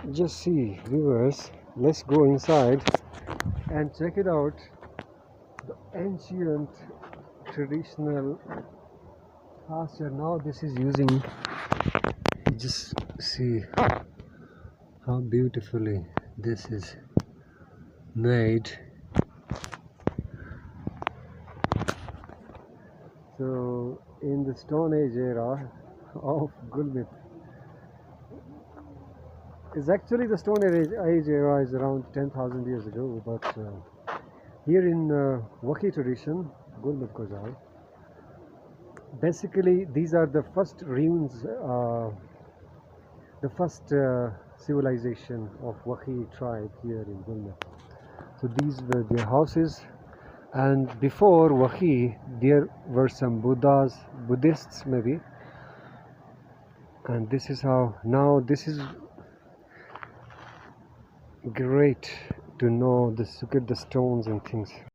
Just see, viewers, let's go inside and check it out. The ancient traditional pasture. Now this is using, just see how beautifully this is made. So in the Stone Age era of Gulmit, is actually the Stone Age era is around 10,000 years ago, but here in Wakhi tradition, Gulmit Kozal, basically these are the first ruins, the first civilization of Wakhi tribe here in Gulmit. So these were their houses, and before Wakhi there were some Buddhists maybe, and this is how, now this is great to know this, look at the stones and things.